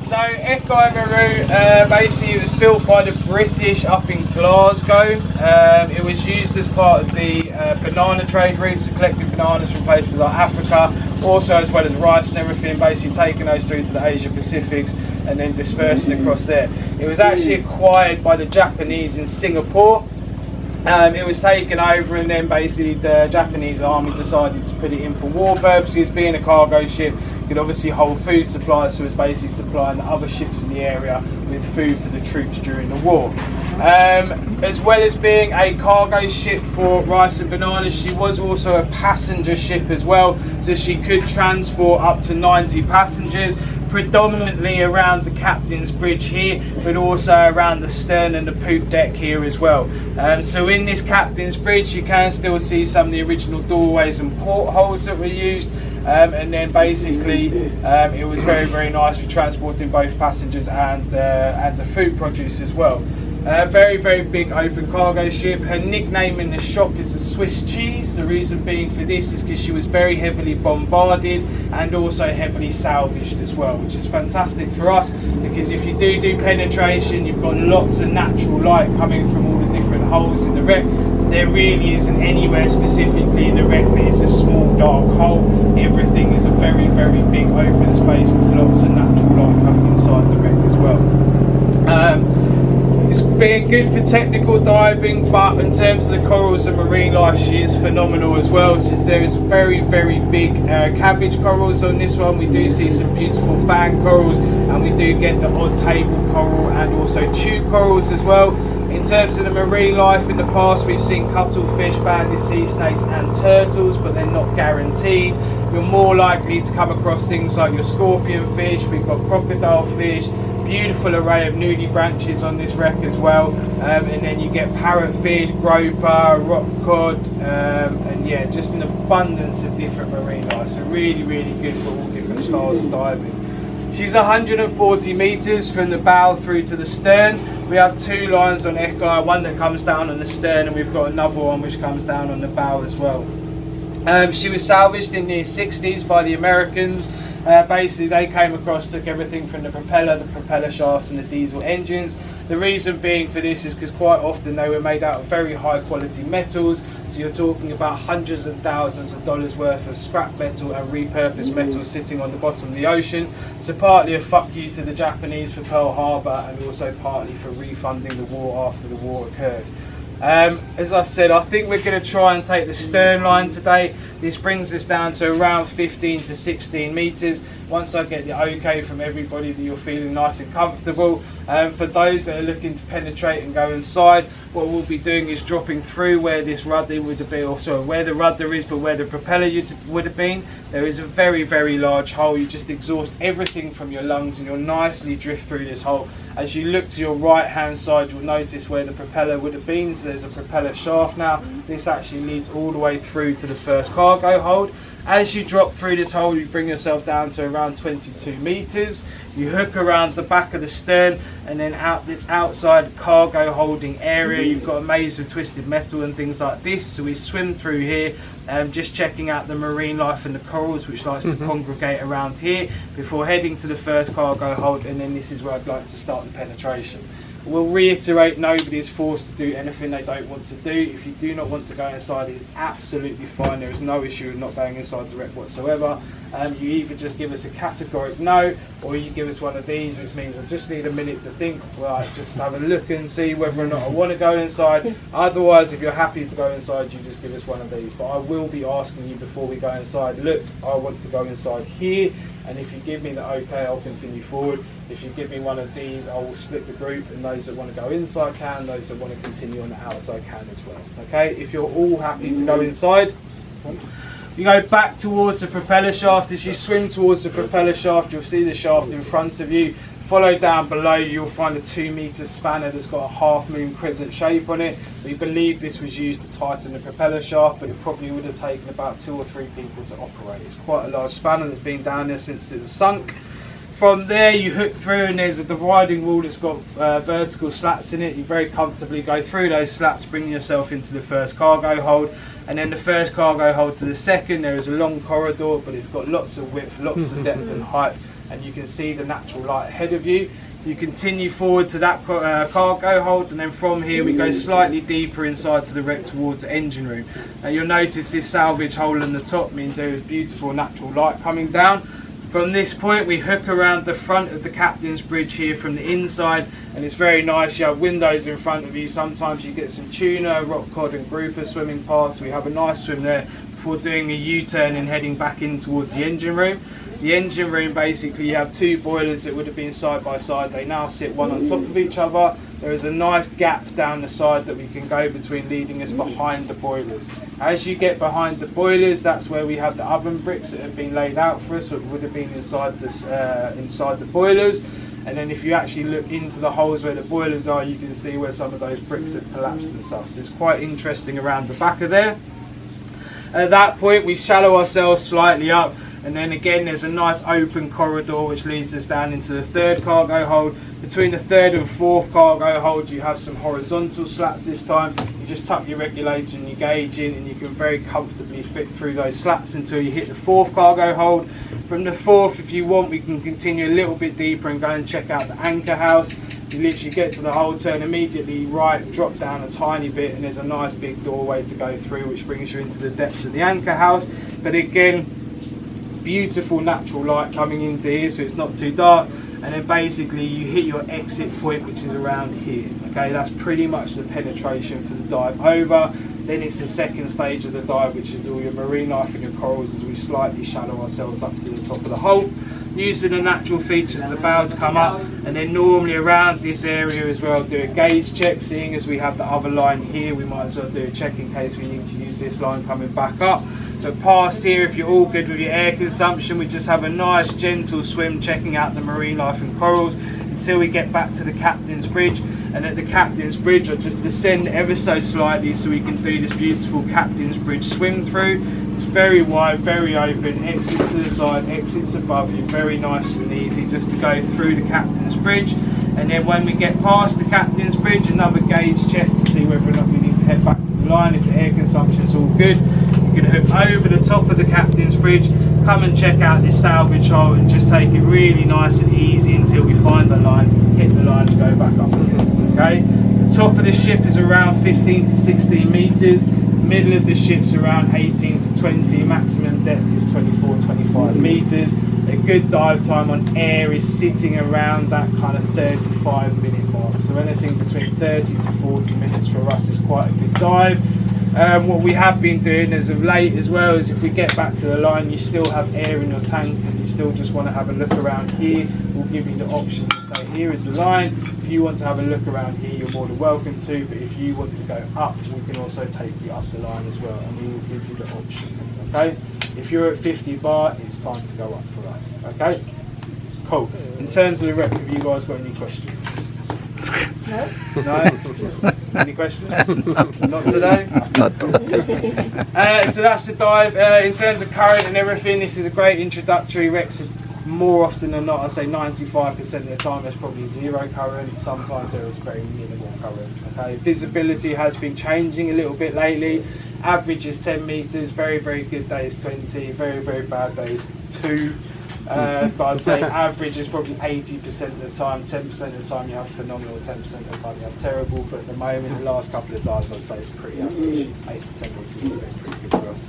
So Épave Maru, basically it was built by the British up in Glasgow. It was used as part of the banana trade routes, collecting bananas from places like Africa, also as well as rice and everything, basically taking those through to the Asia Pacifics and then dispersing across there. It was actually acquired by the Japanese in Singapore. It was taken over and then basically the Japanese army decided to put it in for war purposes. Being a cargo ship, it could obviously hold food supplies, so it was basically supplying the other ships in the area with food for the troops during the war. As well as being a cargo ship for rice and bananas, she was also a passenger ship as well, so she could transport up to 90 passengers. Predominantly around the captain's bridge here, but also around the stern and the poop deck here as well. So in this captain's bridge you can still see some of the original doorways and portholes that were used, and then basically it was very nice for transporting both passengers and the food produce as well. Very big open cargo ship. Her nickname in the shop is the Swiss cheese. The reason being for this is because she was very heavily bombarded and also heavily salvaged as well, which is fantastic for us because if you do penetration, you've got lots of natural light coming from all the different holes in the wreck. So there really isn't anywhere specifically in the wreck that is a small dark hole. Everything is a very big open space with lots of natural light coming inside the wreck as well. It's being good for technical diving, but in terms of the corals and marine life, she is phenomenal as well. Since there is very big cabbage corals on this one, we do see some beautiful fan corals, and we do get the odd table coral and also tube corals as well. In terms of the marine life, in the past we've seen cuttlefish, banded sea snakes and turtles, but they're not guaranteed. You're more likely to come across things like your scorpion fish, we've got crocodile fish, beautiful array of nudie branches on this wreck as well, and then you get parrotfish, groper, rock cod, and yeah, just an abundance of different marine life. So really good for all different styles of diving. She's 140 metres from the bow through to the stern. We have two lines on Épave, one that comes down on the stern and we've got another one which comes down on the bow as well. She was salvaged in the 60s by the Americans. Basically they came across, took everything from the propeller shafts and the diesel engines. The reason being for this is because quite often they were made out of very high quality metals, so you're talking about hundreds of thousands of dollars worth of scrap metal and repurposed metal sitting on the bottom of the ocean. So partly a fuck you to the Japanese for Pearl Harbor, and also partly for refunding the war after the war occurred. As I said, I think we're going to try and take the stern line today. This brings us down to around 15 to 16 metres. Once I get the okay from everybody that you're feeling nice and comfortable. For those that are looking to penetrate and go inside, what we'll be doing is dropping through where this rudder would have been, or sorry, where the rudder is, but where the propeller would have been. There is a very large hole. You just exhaust everything from your lungs and you'll nicely drift through this hole. As you look to your right hand side, you'll notice where the propeller would have been. So there's a propeller shaft now. This actually leads all the way through to the first cargo hold. As you drop through this hole, you bring yourself down to around 22 metres. You hook around the back of the stern, and then out this outside cargo holding area, you've got a maze of twisted metal and things like this. So we swim through here, just checking out the marine life and the corals, which likes to congregate around here, before heading to the first cargo hold, and then this is where I'd like to start the penetration. We'll reiterate, nobody is forced to do anything they don't want to do. If you do not want to go inside, it is absolutely fine. There is no issue with not going inside the wreck whatsoever. You either just give us a categoric no, or you give us one of these, which means I just need a minute to think, right, just have a look and see whether or not I want to go inside. Otherwise, if you're happy to go inside, you just give us one of these. But I will be asking you before we go inside, look, I want to go inside here. And if you give me the okay, I'll continue forward. If you give me one of these, I will split the group, and those that want to go inside can, those that want to continue on the outside can as well. Okay, if you're all happy to go inside, you go back towards the propeller shaft. As you swim towards the propeller shaft, you'll see the shaft in front of you. Follow down below, you'll find a 2 metre spanner that's got a half moon crescent shape on it. We believe this was used to tighten the propeller shaft, but it probably would have taken about 2 or 3 people to operate. It's quite a large spanner that's been down there since it was sunk. From there you hook through, and there's a dividing wall that's got vertical slats in it. You very comfortably go through those slats, bring yourself into the first cargo hold, and then the first cargo hold to the second. There is a long corridor, but it's got lots of width, lots of depth and height. and you can see the natural light ahead of you. You continue forward to that cargo hold, and then from here we go slightly deeper inside to the wreck towards the engine room. Now you'll notice this salvage hole in the top means there is beautiful natural light coming down. From this point we hook around the front of the captain's bridge here from the inside, and it's very nice. You have windows in front of you. Sometimes you get some tuna, rock cod and grouper swimming past. We have a nice swim there before doing a U-turn and heading back in towards the engine room. The engine room, basically you have two boilers that would have been side by side. They now sit one on top of each other. There is a nice gap down the side that we can go between, leading us behind the boilers. As you get behind the boilers, that's where we have the oven bricks that have been laid out for us, so it would have been inside the boilers. And then if you actually look into the holes where the boilers are, you can see where some of those bricks have collapsed and stuff. So it's quite interesting around the back of there. At that point we shallow ourselves slightly up, and then again there's a nice open corridor which leads us down into the third cargo hold. Between the third and fourth cargo hold you have some horizontal slats this time. You just tuck your regulator and your gauge in, and you can very comfortably fit through those slats until you hit the fourth cargo hold. From the fourth, if you want, we can continue a little bit deeper and go and check out the anchor house. You literally get to the hold, turn immediately right, drop down a tiny bit, and there's a nice big doorway to go through which brings you into the depths of the anchor house. But again, beautiful natural light coming into here, so it's not too dark. And then basically you hit your exit point, which is around here. Okay, that's pretty much the penetration for the dive over. Then it's the second stage of the dive, which is all your marine life and your corals, as we slightly shallow ourselves up to the top of the hole, using the natural features of the bow to come up. And then normally around this area as well, do a gauge check. Seeing as we have the other line here, we might as well do a check in case we need to use this line coming back up. But past here, if you're all good with your air consumption, we just have a nice gentle swim checking out the marine life and corals until we get back to the captain's bridge. And at the captain's bridge I'll just descend ever so slightly so we can do this beautiful captain's bridge swim through. It's very wide, very open, exits to the side, exits above you, very nice and easy just to go through the captain's bridge. And then when we get past the captain's bridge, another gauge check to see whether or not we need to head back to the line. If the air consumption is all good, you can hook over the top of the captain's bridge, come and check out this salvage hole, and just take it really nice and easy until we find the line, hit the line and go back up again. Okay, the top of the ship is around 15 to 16 meters, the middle of the ship's around 18 to 20, maximum depth is 24-25 meters. A good dive time on air is sitting around that kind of 35-minute mark, so anything between 30 to 40 minutes for us is quite a good dive. What we have been doing as of late as well is if we get back to the line, you still have air in your tank and you still just want to have a look around here, we'll give you the option to say here is the line. If you want to have a look around here, you're more than welcome to, but if you want to go up, we can also take you up the line as well, and we will give you the option. Okay, if you're at 50 bar, it's time to go up for us. Okay, cool. In terms of the rep, have you guys got any questions? No? No? Any questions? Not today? Not today. So that's the dive. In terms of current and everything, this is a great introductory wreck. More often than not, I'd say 95% of the time there's probably zero current. Sometimes there is very minimal current. Okay, visibility has been changing a little bit lately. Average is 10 meters. Very, very good days 20. Very, very bad days 2. But I'd say average is probably 80% of the time. 10% of the time you have phenomenal, 10% of the time you have terrible. But at the moment, the last couple of dives I'd say it's pretty average. 8 to 10 meters is pretty good for us.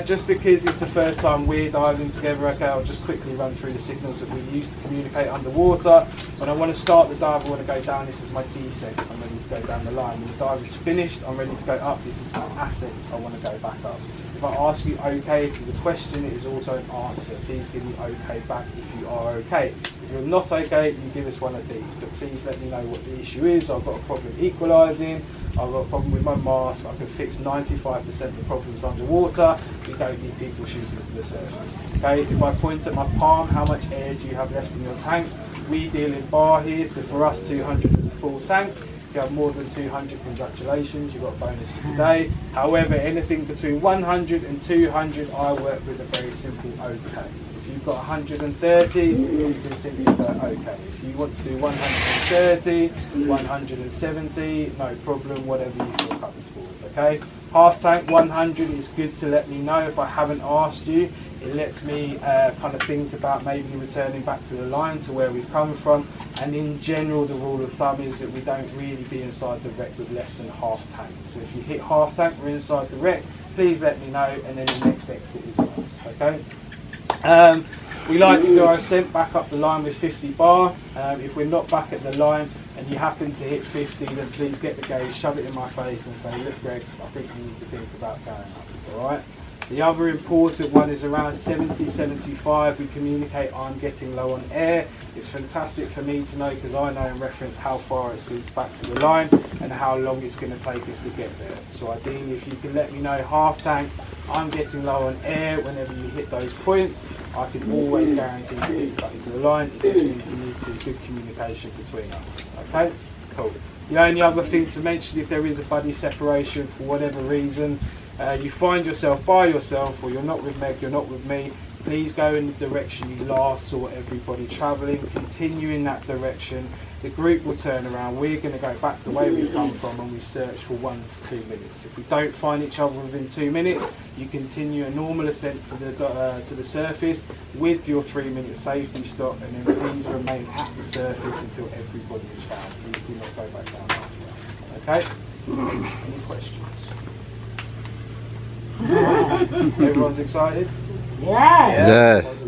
Just because it's the first time we're diving together, okay, I'll just quickly run through the signals that we use to communicate underwater. When I want to start the dive, I want to go down, this is my descent, I'm ready to go down the line. When the dive is finished, I'm ready to go up, this is my ascent, I want to go back up. If I ask you okay, it is a question, it is also an answer. Please give me okay back if you are okay. If you're not okay, you give us one of these, but please let me know what the issue is. I've got a problem equalising, I've got a problem with my mask, I can fix 95% of the problems underwater. We don't need people shooting to the surface. Okay, if I point at my palm, how much air do you have left in your tank? We deal in bar here, so for us 200 is a full tank. If you have more than 200, congratulations, you've got a bonus for today. However, anything between 100 and 200, I work with a very simple okay. If you've got 130, you can simply put okay. If you want to do 130, 170, no problem, whatever you feel comfortable with, okay? Half tank 100 is good to let me know if I haven't asked you. It lets me kind of think about maybe returning back to the line to where we've come from. And in general, the rule of thumb is that we don't really be inside the wreck with less than half tank. So if you hit half tank, we're inside the wreck, please let me know, and then the next exit is ours, okay? We like to do our ascent back up the line with 50 bar. If we're not back at the line and you happen to hit 50, then please get the gauge, shove it in my face and say, look Greg, I think you need to think about going up, all right? The other important one is around 70, 75, we communicate I'm getting low on air. It's fantastic for me to know because I know in reference how far it sits back to the line and how long it's going to take us to get there. So ideally, if you can let me know half tank, I'm getting low on air whenever you hit those points, I can always guarantee to get you back to the line. It just means there needs to be good communication between us. Okay, cool. The only other thing to mention, if there is a buddy separation for whatever reason, you find yourself by yourself, or you're not with Meg, you're not with me, please go in the direction you last saw everybody travelling. Continue in that direction. The group will turn around. We're going to go back the way we've come from, and we search for 1 to 2 minutes. If we don't find each other within 2 minutes, you continue a normal ascent to the surface with your 3-minute safety stop, and then please remain at the surface until everybody is found. Please do not go back down after that. Okay? Any questions? Everyone's excited? Yes. Yes.